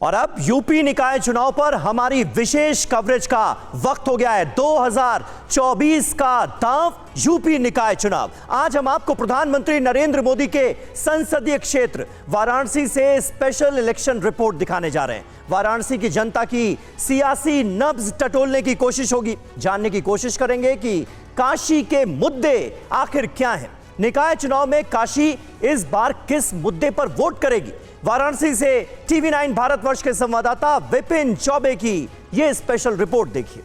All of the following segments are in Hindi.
और अब यूपी निकाय चुनाव पर हमारी विशेष कवरेज का वक्त हो गया है। 2024 का दांव यूपी निकाय चुनाव। आज हम आपको प्रधानमंत्री नरेंद्र मोदी के संसदीय क्षेत्र वाराणसी से स्पेशल इलेक्शन रिपोर्ट दिखाने जा रहे हैं। वाराणसी की जनता की सियासी नब्ज टटोलने की कोशिश होगी। जानने की कोशिश करेंगे कि काशी के मुद्दे आखिर क्या हैं। निकाय चुनाव में काशी इस बार किस मुद्दे पर वोट करेगी। वाराणसी से TV9 भारतवर्ष के संवाददाता विपिन चौबे की यह स्पेशल रिपोर्ट देखिए।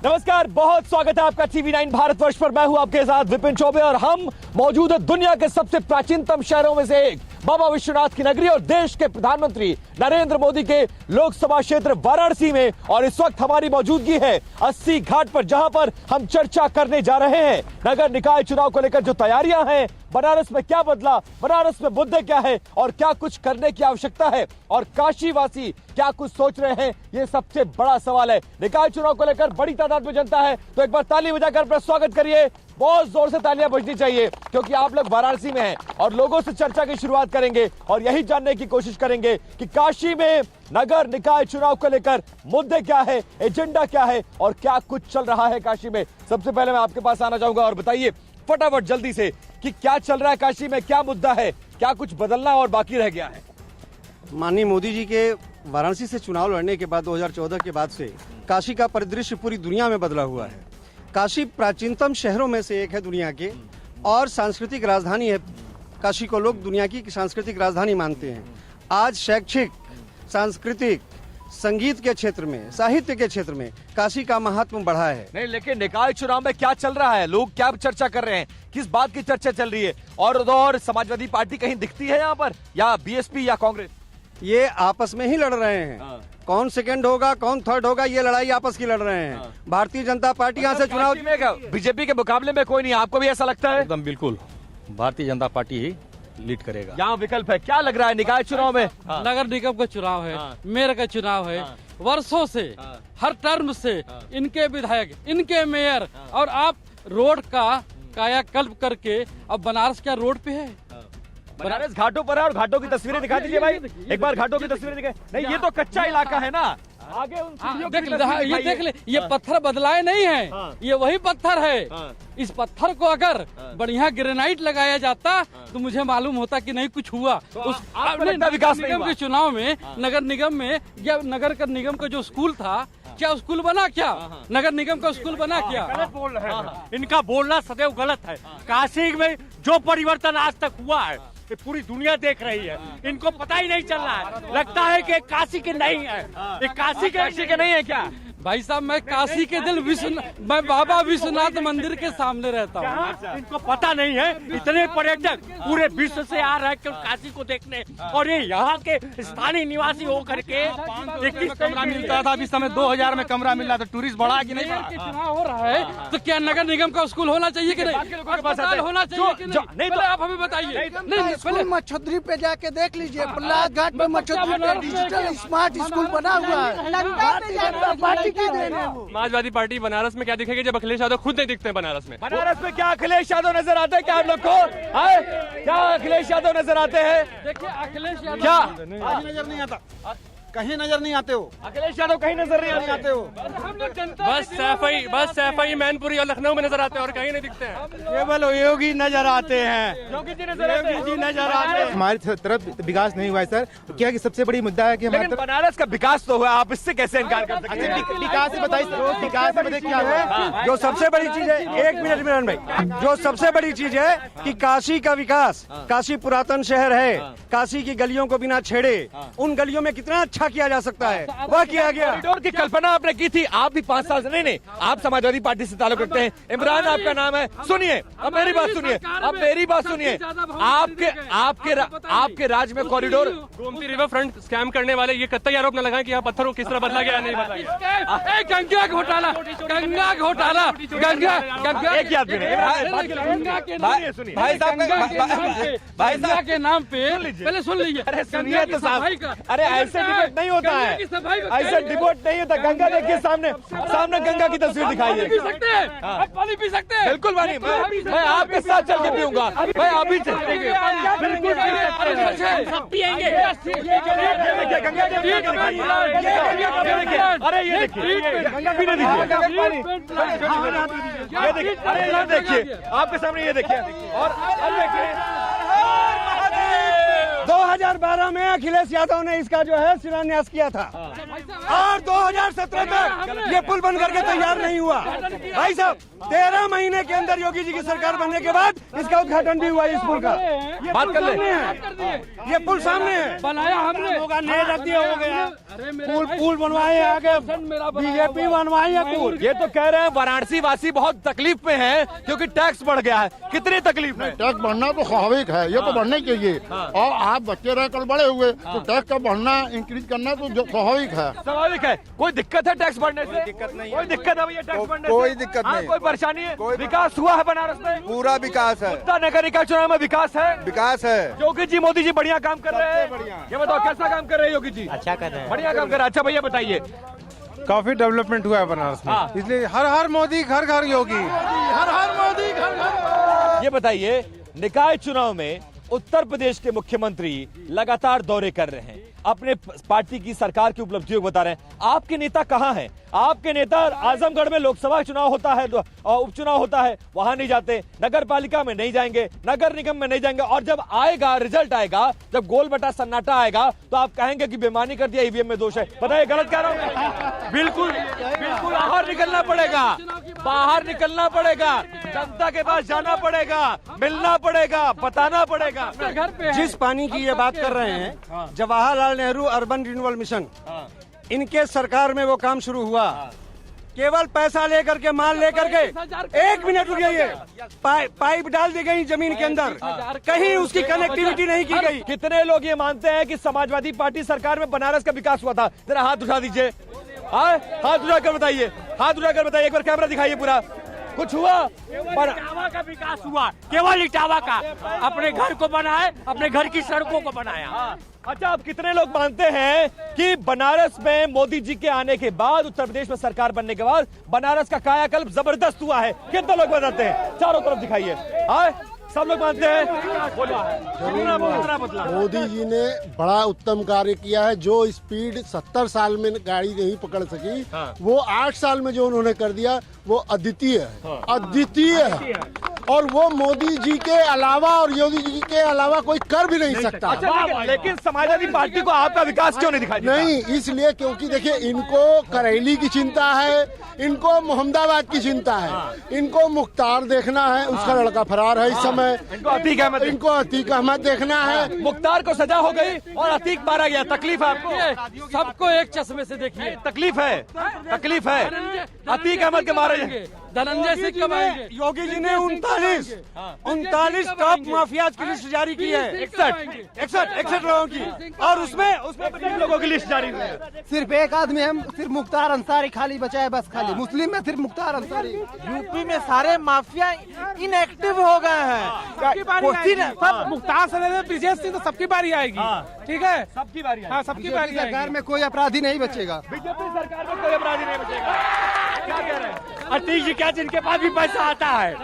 नमस्कार, बहुत स्वागत है आपका TV9 भारतवर्ष पर। मैं हूं आपके साथ विपिन चौबे और हम मौजूद है दुनिया के सबसे प्राचीनतम शहरों में से एक बाबा विश्वनाथ की नगरी और देश के प्रधानमंत्री नरेंद्र मोदी के लोकसभा क्षेत्र वाराणसी में। और इस वक्त हमारी मौजूदगी है 80 घाट पर, जहां पर हम चर्चा करने जा रहे हैं नगर निकाय चुनाव को लेकर जो तैयारियां हैं, बनारस में क्या बदला, बनारस में मुद्दे क्या है और क्या कुछ करने की आवश्यकता है, और काशीवासी क्या कुछ सोच रहे हैं, ये सबसे बड़ा सवाल है। निकाय चुनाव को लेकर बड़ी तादाद में जनता है, तो एक बार ताली बजाकर अपना स्वागत करिए। बहुत जोर से तालियां बजनी चाहिए क्योंकि आप लोग वाराणसी में हैं और लोगों से चर्चा की शुरुआत करेंगे और यही जानने की कोशिश करेंगे कि काशी में नगर निकाय चुनाव को लेकर मुद्दे क्या है, एजेंडा क्या है और क्या कुछ चल रहा है काशी में। सबसे पहले मैं आपके पास आना चाहूंगा और बताइए फटाफट जल्दी से कि क्या चल रहा है काशी में, क्या मुद्दा है, क्या कुछ बदलना और बाकी रह गया है। माननीय मोदी जी के वाराणसी से चुनाव लड़ने के बाद 2014 के बाद से काशी का परिदृश्य पूरी दुनिया में बदला हुआ है। काशी प्राचीनतम शहरों में से एक है दुनिया के और सांस्कृतिक राजधानी है। काशी को लोग दुनिया की सांस्कृतिक राजधानी मानते हैं। आज शैक्षिक, सांस्कृतिक, संगीत के क्षेत्र में, साहित्य के क्षेत्र में काशी का महत्व बढ़ा है। नहीं, लेकिन निकाय चुनाव में क्या चल रहा है, लोग क्या चर्चा कर रहे हैं, किस बात की चर्चा चल रही है, और समाजवादी पार्टी कहीं दिखती है यहाँ पर, या बीएसपी या कांग्रेस? ये आपस में ही लड़ रहे हैं। कौन सेकंड होगा, कौन थर्ड होगा, ये लड़ाई आपस की लड़ रहे हैं। भारतीय जनता पार्टी यहाँ से चुनाव बीजेपी के मुकाबले में कोई नहीं, आपको भी ऐसा लगता है? एकदम बिल्कुल, भारतीय जनता पार्टी ही लीड करेगा। यहाँ विकल्प है, क्या लग रहा है निकाय चुनाव में? नगर निगम का चुनाव है, मेयर का चुनाव है। वर्षों से, हर टर्म से इनके विधायक, इनके मेयर, और आप रोड का कायाकल्प करके अब बनारस क्या रोड पे है? बनारस घाटों पर है और घाटों की तस्वीरें दिखा दीजिए भाई, एक बार घाटों की तस्वीरें दिखाए। नहीं, ये तो कच्चा इलाका है ना, आगे उन सीढ़ियों की तस्वीर ये देख ले, ये पत्थर बदलाए नहीं है, ये वही पत्थर है। इस पत्थर को अगर बढ़िया ग्रेनाइट लगाया जाता तो मुझे मालूम होता कि नहीं कुछ हुआ। उस विकास निगम के चुनाव में नगर निगम में या नगर निगम का जो स्कूल था, क्या स्कूल बना? क्या नगर निगम का स्कूल बना? क्या गलत बोल रहे हैं। इनका बोलना सदैव गलत है। काशी में जो परिवर्तन आज तक हुआ है ये पूरी दुनिया देख रही है, इनको पता ही नहीं चल रहा है। लगता है कि काशी के नहीं है, ये काशी के नहीं है क्या? भाई साहब, मैं काशी के दिल मैं बाबा विश्वनाथ मंदिर के सामने रहता हूँ। इनको पता नहीं है, इतने पर्यटक पूरे विश्व से आ रहे हैं काशी को देखने, और ये यहाँ के स्थानीय निवासी होकर के कमरा मिलता था, अभी समय 2000 में कमरा मिल रहा था। टूरिस्ट बढ़ा कि नहीं? चुनाव हो रहा है तो क्या नगर निगम का स्कूल होना चाहिए कि नहीं? अस्पताल होना चाहिए कि नहीं? पहले आप हमें बताइए। पहले मच्छोद्री पे जाके देख लीजिए, प्रहलाद घाट में मच्छोद्री पे डिजिटल स्मार्ट स्कूल बना हुआ है। समाजवादी पार्टी बनारस में क्या दिखेगी जब अखिलेश यादव खुद नहीं दिखते हैं बनारस में? बनारस में क्या अखिलेश यादव नजर आते हैं क्या आप लोग को? क्या अखिलेश यादव नजर आते हैं? देखिए, अखिलेश यादव क्या नजर नहीं आता, कहीं नजर नहीं आते हो। अखिलेश यादव कहीं नजर नहीं आते हो। बस सैफई मैनपुरी और लखनऊ में नजर आते हैं और कहीं नहीं दिखते हैं। केवल योगी नजर आते हैं, योगी जी नजर आते हैं। हमारी तरफ विकास नहीं हुआ है सर। क्या कि सबसे बड़ी मुद्दा है कि हमारे लेकिन बनारस का विकास तो हुआ, आप इससे कैसे इनकार कर सकते हैं? विकास से बताइए, विकास से बताइए क्या हुआ? जो सबसे बड़ी चीज है, एक मिनट भाई, जो सबसे बड़ी चीज है कि काशी का विकास, काशी पुरातन शहर है, काशी की गलियों को बिना छेड़े उन गलियों में कितना अच्छा किया जा सकता है वह किया गया। कॉरिडोर की कल्पना आपने की थी, आप भी 5 साल से नहीं, आप समाजवादी पार्टी से ताल्लुक रखते हैं, इमरान आपका नाम है। सुनिए, अब मेरी बात सुनिए, आपके राज्य में corridor, Gomti river front scam करने वाले ये कतई आरोप न लगाएं कि यहाँ पत्थर को किस तरह बदला गया, नहीं बदला गया। गंगा घोटाला, गंगा घोटाला, गंगा एक ही आदमी ने भाई साहब के नाम पे, पहले सुन लीजिए। अरे सुनिए तो साहब, अरे ऐसे भी डिबेट नहीं होता है, ऐसा डिबेट नहीं होता। गंगा देखिए सामने, सामने गंगा की तस्वीर दिखाई है। पी सकते हैं, आप पानी पी सकते हैं। बिल्कुल पानी, मैं आपके साथ चल के पीऊंगा, मैं अभी बिल्कुल पिएंगे। अरे ये देखिए गंगा पीने दीजिए, ये देखिए, अरे ये देखिए आपके सामने, ये देखिए और देखिए 2012 में अखिलेश यादव ने इसका जो है शिलान्यास किया था और 2017 तक ये पुल बन करके तैयार नहीं हुआ। भाई साहब 13 महीने के अंदर योगी जी की सरकार बनने के बाद इसका उद्घाटन भी हुआ इस पुल का। बात कर ले, ये पुल सामने है, बनाया हमने, होगा नहीं रख दिया हो गया। पुल बनवाए आगे बीजेपी बनवाई है पुल। ये तो कह रहे हैं वाराणसी वासी बहुत तकलीफ में है क्योंकि टैक्स बढ़ गया है। कितनी तकलीफ है? टैक्स बढ़ना तो स्वाभाविक है, ये तो बढ़ना ही चाहिए। और आप बच्चे रहे कल बड़े हुए तो टैक्स का बढ़ना, इंक्रीज करना तो स्वाभाविक है। स्वाभाविक है। कोई दिक्कत है टैक्स बढ़ने से? दिक्कत नहीं, कोई दिक्कत है भैया टैक्स बढ़ने से? कोई दिक्कत नहीं, कोई परेशानी है? विकास हुआ है बनारस में? पूरा विकास है, उत्तर नगर निकाय चुनाव में विकास है। विकास है। योगी जी, मोदी जी बढ़िया काम कर रहे हैं। ये बताओ कैसा काम कर रहे हैं योगी जी? अच्छा कर रहे हैं, बढ़िया काम कर रहे हैं। अच्छा भैया बताइए, काफी डेवलपमेंट हुआ है बनारस में, इसलिए हर हर मोदी घर घर योगी, हर हर मोदी घर घर। ये बताइए निकाय चुनाव में उत्तर प्रदेश के मुख्यमंत्री लगातार दौरे कर रहे हैं, अपने पार्टी की सरकार की उपलब्धियों को बता रहे हैं। आपके नेता कहाँ हैं? आपके नेता आजमगढ़ में लोकसभा चुनाव होता है, उपचुनाव होता है, वहां नहीं जाते, नगर पालिका में नहीं जाएंगे, नगर निगम में नहीं जाएंगे, और जब आएगा रिजल्ट आएगा, जब गोल बटा सन्नाटा आएगा तो आप कहेंगे कि बेईमानी कर दिया, ईवीएम में दोष है। बताइए गलत कह रहा हूं? बिल्कुल बिल्कुल, बाहर निकलना पड़ेगा, बाहर निकलना पड़ेगा, जनता के पास जाना पड़ेगा, मिलना पड़ेगा, बताना पड़ेगा। जिस पानी की ये बात कर रहे हैं, Jawaharlal Nehru urban renewal mission, इनके सरकार में वो काम शुरू हुआ। केवल पैसा लेकर के, माल लेकर के, 1 मिनट रुक जाइए, पाइप डाल दी गई जमीन के अंदर, कहीं उसकी कनेक्टिविटी नहीं की गई। कितने लोग ये मानते हैं कि समाजवादी पार्टी सरकार में बनारस का विकास हुआ था? जरा हाथ उठा दीजिए, हाथ उठाकर बताइए, हाथ उठाकर बताइए, एक बार कैमरा दिखाइए पूरा। कुछ हुआ? पर इटावा का विकास हुआ, केवल इटावा का। अपने घर को बनाए, अपने घर की सड़कों को बनाया। अच्छा, आप कितने लोग मानते हैं कि बनारस में मोदी जी के आने के बाद, उत्तर प्रदेश में सरकार बनने के बाद बनारस का कायाकल्प जबरदस्त हुआ है? कितने लोग बताते हैं? चारों तरफ दिखाइए। सब लोग मानते हैं। मोदी जी ने बड़ा उत्तम कार्य किया है। जो स्पीड 70 साल में गाड़ी नहीं पकड़ सकी, वो 8 साल में जो उन्होंने कर दिया वो अद्वितीय है, अद्वितीय है। और वो मोदी जी के अलावा और योगी जी के अलावा कोई कर भी नहीं सकता। अच्छा, लेकिन समाजवादी पार्टी को आपका विकास क्यों नहीं दिखाई देता? नहीं, इसलिए क्योंकि देखिए, इनको करेली की चिंता है, इनको मोहम्मदाबाद की चिंता है, इनको मुख्तार देखना है, उसका लड़का फरार है इस समय, इनको अतीक अहमद देखना है। मुख्तार को सजा हो गई और अतीक मारा गया। तकलीफ है आपको? सबको एक चश्मे से देखिए, तकलीफ है, तकलीफ है। अतीक अहमद के मारे धनंजय सिंह कमाएंगे। योगी जी ने 39 टॉप माफियाज की लिस्ट जारी की है, 61 लोगों की, और उसमें 50 लोगों की लिस्ट जारी हुई है। सिर्फ एक आदमी है, सिर्फ मुख्तार अंसारी खाली बचा है, बस खाली मुस्लिम में सिर्फ मुख्तार अंसारी। यूपी में सारे माफिया इनएक्टिव हो गए हैं। सब मुख्तार से ब्रिजेश सिंह तो सबकी बारी आएगी, ठीक है, सबकी बारी है। हाँ सबकी बारी सरकार में कोई अपराधी नहीं बचेगा। बीजेपी सरकार में कोई अपराधी नहीं बचेगा। क्या कह रहे हैं? अतीक जी क्या, इनके पास भी पैसा आता है?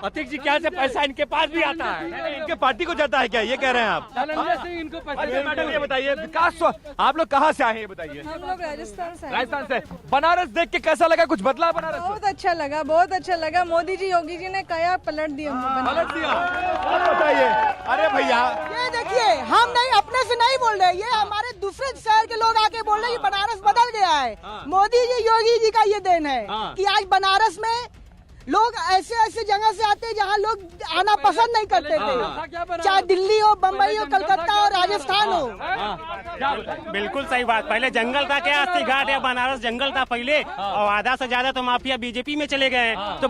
अतीक जी क्या से पैसा इनके पास भी आता है? इनके पार्टी को जाता है क्या, ये कह रहे हैं आप? धनंजय सिंह इनको अच्छा मैडम, ये बताइए विकास, आप लोग कहाँ से आए हैं ये बताइए? हम लोग राजस्थान से। राजस्थान से। बनारस देख के कैसा लगा? कुछ बदला बनारस? बहुत अच्छा लगा, बहुत अच्छा लगा। मोदी जी, योगी जी ने काया पलट दिया। पलट दिया। आप बताइए। अरे भैया, ये देखिए, हम नहीं, अपने से नहीं बोल रहे, ये हमारे दूसरे शहर के लोग आके बोल रहे हैं कि बनारस बदल गया है। मोदी जी, योगी जी का ये देन है कि आज बनारस में लोग ऐसे ऐसे जगह से आते हैं जहाँ लोग आना पसंद नहीं करते थे, चाहे दिल्ली हो, बम्बई हो, कलकत्ता हो, राजस्थान हो। बिल्कुल सही बात। पहले जंगल था, क्या अस्सी घाट या बनारस जंगल था पहले, और आधा से ज्यादा तो माफिया बीजेपी में चले गए हैं। तो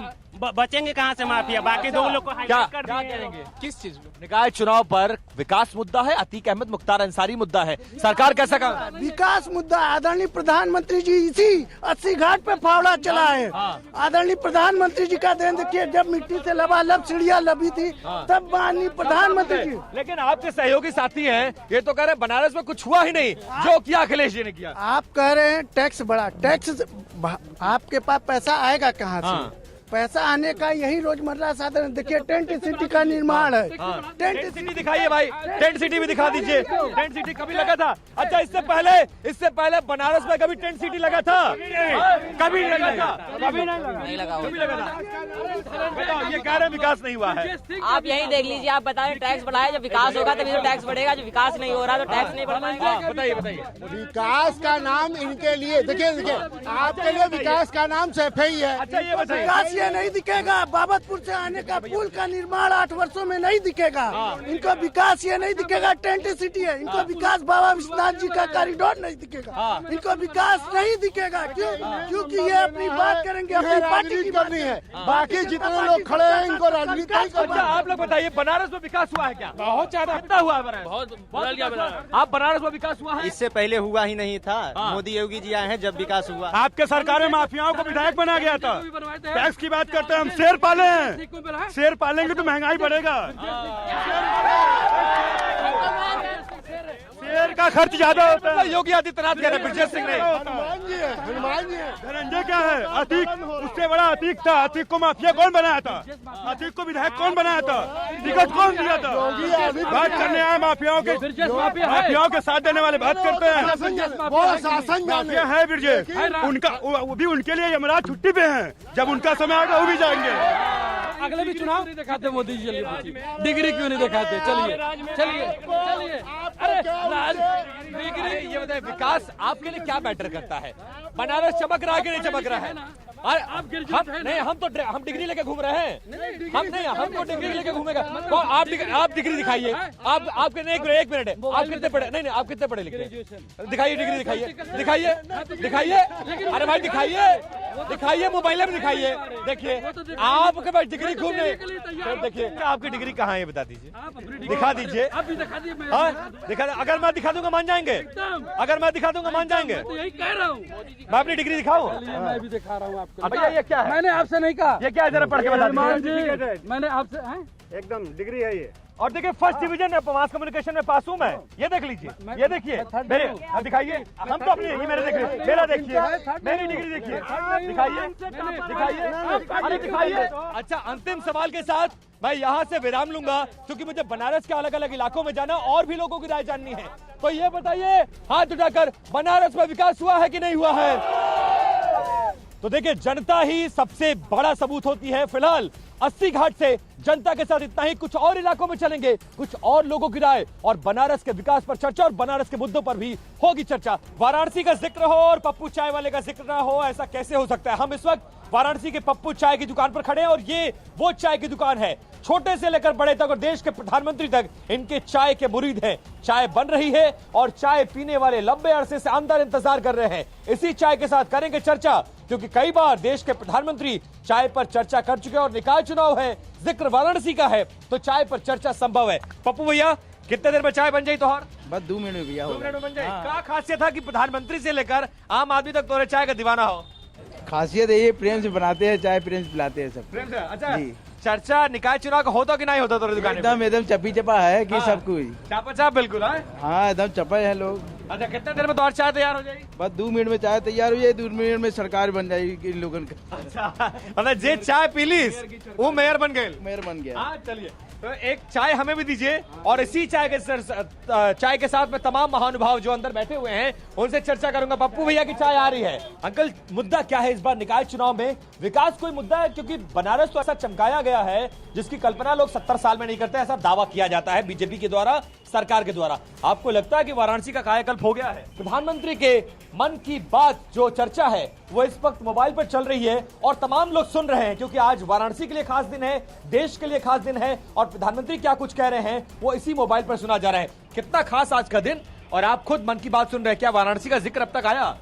बचेंगे कहाँ से माफिया? बाकी दो लोग को क्या हाईलाइट कर क्या दिए हैं। कहेंगे? किस चीज में? निकाय चुनाव पर विकास मुद्दा है, अतीक अहमद मुख्तार अंसारी मुद्दा है, सरकार कैसा काम? विकास मुद्दा आदरणीय प्रधानमंत्री जी इसी 80 घाट पे फावड़ा चला है। आदरणीय प्रधानमंत्री जी का देन देखिए, जब मिट्टी से लबालब सीढ़ियाँ लबी थी तब माननीय प्रधानमंत्री जी। लेकिन आपके सहयोगी साथी हैं, ये तो कह रहे हैं बनारस में कुछ हुआ ही नहीं, जो किया अखिलेश जी ने किया। आप कह रहे हैं टैक्स बढ़ा, टैक्स आपके पास पैसा आएगा कहाँ से? पैसा आने का यही रोजमर्रा साधन। देखिए टेंट सिटी का निर्माण है। टेंट सिटी दिखाइए भाई, टेंट सिटी भी दिखा दीजिए। टेंट सिटी कभी लगा था? अच्छा, इससे पहले बनारस में कभी टेंट सिटी लगा था? कभी नहीं लगा था। कभी नहीं लगा था। बताओ, ये कह रहे विकास नहीं हुआ है। आप यही देख लीजिए, आप बताएं टैक्स बढ़ाए, जब विकास होगा तभी तो टैक्स बढ़ेगा, जो विकास नहीं हो रहा तो टैक्स नहीं बढ़ना। बताइए बताइए। विकास का नाम इनके लिए देखिए आपके लिए विकास का नाम सफाई है। अच्छा, ये बताइए, विकास ये नहीं दिखेगा। बाबतपुर से आने का पुल का निर्माण 8 वर्षों में नहीं दिखेगा। इनको विकास ये नहीं दिखेगा, टेंट सिटी है। इनको विकास बाबा विश्वनाथ जी का कॉरिडोर नहीं दिखेगा। इनको विकास नहीं दिखेगा। क्यों? क्योंकि ये अपनी बात करेंगे, अपनी पार्टी की करनी है। बाकी जितने लोग खड़े हैं इनको राजनीति नहीं करनी। अच्छा, आप लोग बताइए, बनारस में विकास हुआ है क्या? बहुत ज्यादा। कितना हुआ है बनारस? बहुत। आप बनारस में विकास हुआ है? इससे पहले हुआ ही नहीं था। मोदी योगी जी आए हैं जब विकास हुआ। आपके सरकार में माफियाओं को विधायक बना गया था। टैक्स की बात करते हैं, हम शेर पाले हैं। शेर पालेंगे तो महंगाई बढ़ेगा। शेर का खर्च ज्यादा होता है। योगी आदित्यनाथ कह रहे हैं, ब्रजेश सिंह नहीं। हनुमान जी है। धनंजय क्या है? अतीक, उससे बड़ा अतीक था। अतीक को माफिया कौन बनाया था? अतीक को विधायक कौन बनाया था? टिकट कौन दिया था? बात करने आए माफियाओं के साथ देने वाले बात करते हैं। वो शासन माफिया है ब्रजेश, उनका वो भी उनके लिए यमराज छुट्टी पे हैं। जब उनका समय आएगा वो भी जाएंगे। अगले भी चुनाव नहीं दिखाते मोदी जी, डिग्री क्यों नहीं दिखाते? चलिए। डिग्री, ये बताइए, विकास आपके लिए क्या मैटर करता है? बनारस चमक रहा है कि नहीं चमक रहा है? अरे हम डिग्री लेके घूम रहे हैं। हम तो डिग्री लेके घूमेगा। तो आप डिग्री दिखाइए। आपके नहीं, एक मिनट है। आप कितने पढ़े? नहीं, आप कितने पढ़े लिखे? दिखाइए डिग्री, दिखाइए। अरे भाई दिखाइए, मोबाइल में दिखाइए। देखिए, आपके पास डिग्री खूब नहीं। देखिए, आपकी डिग्री कहाँ है ये बता दीजिए, दिखा दीजिए। अगर मैं दिखा दूंगा मान जाएंगे? अगर मैं दिखा दूंगा मान जाएंगे? यही कह रहा हूँ, मैं अपनी डिग्री दिखाऊं? मैं भी दिखा रहा हूँ आपको। भैया, ये क्या है? मैंने आपसे नहीं कहा। ये क्या है, जरा पढ़ के बता दीजिए। मैंने आपसे एकदम डिग्री है ये। और देखिए, फर्स्ट डिवीजन मास कम्युनिकेशन में पास हूं मैं। ये देख लीजिए, ये देखिए मेरे। दिखाइए, हम तो अपनी ये मेरे देखिए, मेरा देखिए, मेरी डिग्री देखिए। दिखाइए। अच्छा, अंतिम सवाल के साथ मैं यहाँ से विराम लूंगा, क्योंकि मुझे बनारस के अलग अलग इलाकों में जाना और भी लोगों की राय जाननी है। तो ये बताइए, हाथ उठाकर, बनारस में विकास हुआ है कि नहीं हुआ है? तो देखिए, जनता ही सबसे बड़ा सबूत होती है। फिलहाल 80 घाट से जनता के साथ इतना ही। कुछ और इलाकों में चलेंगे, कुछ और लोगों की राय और बनारस के विकास पर चर्चा और बनारस के मुद्दों पर भी होगी चर्चा। वाराणसी का जिक्र हो और पप्पू चाय वाले का जिक्र ना हो, ऐसा कैसे हो सकता है? हम इस वक्त वाराणसी के पप्पू चाय की दुकान पर खड़े हैं और ये वो चाय की दुकान है, छोटे से लेकर बड़े तक और देश के प्रधानमंत्री तक इनके चाय के मुरीद हैं। चाय बन रही है और चाय पीने वाले लंबे अरसे से अंदर इंतजार कर रहे हैं। इसी चाय के साथ करेंगे चर्चा, क्योंकि कई बार देश के प्रधानमंत्री चाय पर चर्चा कर चुके हैं और निकाय चुनाव है, जिक्र वाराणसी का है, तो चाय पर चर्चा संभव है। पप्पू भैया, कितने देर में चाय बन जाए? तोहर बस 2 मिनट में भैया 2 मिनट में बन जाए। क्या खासियत था कि प्रधानमंत्री से लेकर आम आदमी तक तोरे चाय का दीवाना हो? खासियत है ये, प्रेम से बनाते हैं चाय, प्रेम से पिलाते हैं सब। प्रेम से। अच्छा, चर्चा निकाय चुनाव का होता कि नहीं होता तोरे दुकान में? एकदम चपी चपा है कि सब कुछ चापा चाप बिल्कुल है। हाँ, एकदम चपा है लोग। अच्छा, कितने देर में तो चाय तैयार हो जाएगी? बस 2 मिनट में चाय तैयार हो जाए, 2 मिनट में सरकार बन जाएगी इन लोगों का। अच्छा, मतलब जे चाय पी लीस वो मेयर बन गए। मेयर बन गया। हाँ, चलिए, तो एक चाय हमें भी दीजिए और इसी चाय के साथ में तमाम महानुभाव जो अंदर बैठे हुए हैं उनसे चर्चा करूंगा। पप्पू भैया की चाय आ रही है। अंकल, मुद्दा क्या है इस बार निकाय चुनाव में? विकास कोई मुद्दा है? क्योंकि बनारस तो ऐसा चमकाया गया है जिसकी कल्पना लोग 70 साल में नहीं करते, ऐसा दावा किया जाता है बीजेपी के द्वारा, सरकार के द्वारा। आपको लगता है कि वाराणसी का कायाकल्प हो गया है? प्रधानमंत्री के मन की बात जो चर्चा है वो इस वक्त मोबाइल पर चल रही है और तमाम लोग सुन रहे हैं, क्योंकि आज वाराणसी के लिए खास दिन है, देश के लिए खास दिन है और प्रधानमंत्री क्या कुछ कह रहे हैं वो इसी मोबाइल पर सुना जा रहा है। कितना खास आज का दिन, और आप खुद मन की बात सुन रहे हैं। क्या वाराणसी का जिक्र अब तक आया?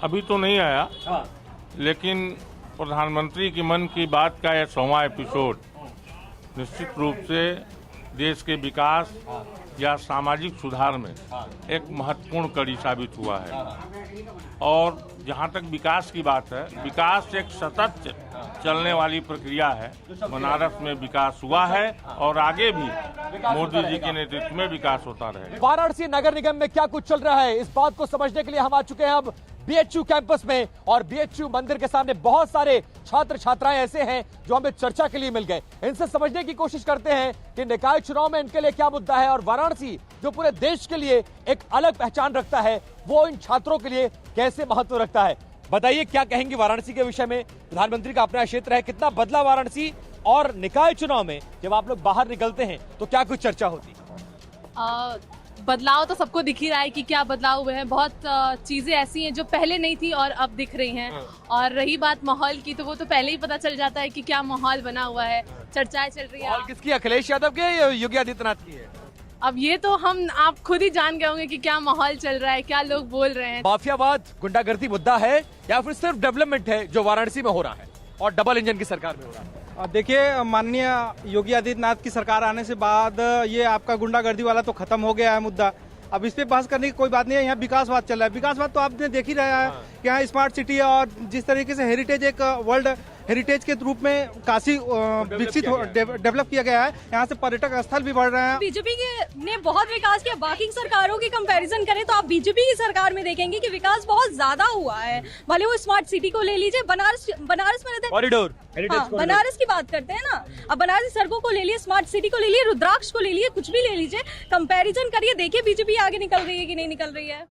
अभी तो नहीं आया, लेकिन प्रधानमंत्री की मन की बात का यह 100वां एपिसोड निश्चित रूप से देश के विकास या सामाजिक सुधार में एक महत्वपूर्ण कड़ी साबित हुआ है। और जहां तक विकास की बात है, विकास एक सतत चलने वाली प्रक्रिया है। बनारस में विकास हुआ है और आगे भी मोदी जी के नेतृत्व में विकास होता रहेगा। वाराणसी नगर निगम में क्या कुछ चल रहा है, इस बात को समझने के लिए हम आ चुके हैं अब बीएचयू कैंपस में। और बीएचयू मंदिर के सामने बहुत सारे छात्र छात्राएं ऐसे हैं जो हमें चर्चा के लिए मिल गए। इनसे समझने की कोशिश करते हैं कि निकाय चुनाव में इनके लिए क्या मुद्दा है और वाराणसी जो पूरे देश के लिए एक अलग पहचान रखता है, वो इन छात्रों के लिए कैसे महत्व रखता है। बताइए क्या कहेंगे वाराणसी के विषय में। प्रधानमंत्री का अपना क्षेत्र है, कितना बदला वाराणसी, और निकाय चुनाव में जब आप लोग बाहर निकलते हैं तो क्या कुछ चर्चा होती है? बदलाव तो सबको दिख ही रहा है कि क्या बदलाव हुए हैं। बहुत चीजें ऐसी हैं जो पहले नहीं थी और अब दिख रही हैं। और रही बात माहौल की, तो वो तो पहले ही पता चल जाता है कि क्या माहौल बना हुआ है, चर्चाएं चल रही है। और किसकी, अखिलेश यादव के या योगी आदित्यनाथ की है? अब ये तो आप खुद ही जान गए होंगे कि क्या माहौल चल रहा है, क्या लोग बोल रहे हैं। माफियावाद, गुंडागर्दी मुद्दा है या फिर सिर्फ डेवलपमेंट है जो वाराणसी में हो रहा है और डबल इंजन की सरकार में हो रहा है? देखिए, माननीय योगी आदित्यनाथ की सरकार आने से बाद ये आपका गुंडागर्दी वाला तो खत्म हो गया है मुद्दा। अब इस पे बहस करने की कोई बात नहीं है। यहाँ विकासवाद चल रहा है। विकासवाद तो आपने देख ही रहा है कि यहाँ स्मार्ट सिटी है और जिस तरीके से हेरिटेज, एक वर्ल्ड हेरिटेज के रूप में काशी विकसित डेवलप किया गया है। यहाँ से पर्यटक स्थल भी बढ़ रहे हैं। बीजेपी ने बहुत विकास किया। बाकी सरकारों की कंपैरिजन करें तो आप बीजेपी की सरकार में देखेंगे कि विकास बहुत ज्यादा हुआ है। भले वो स्मार्ट सिटी को ले लीजिए, बनारस में रहते हैं, कॉरिडोर, बनारस की बात करते हैं ना। अब बनारस सड़कों को ले लिए, स्मार्ट सिटी को ले लिए, रुद्राक्ष को ले लिए, कुछ भी ले लीजिए, कंपैरिजन करिए, देखिए बीजेपी आगे निकल रही है कि नहीं निकल रही है।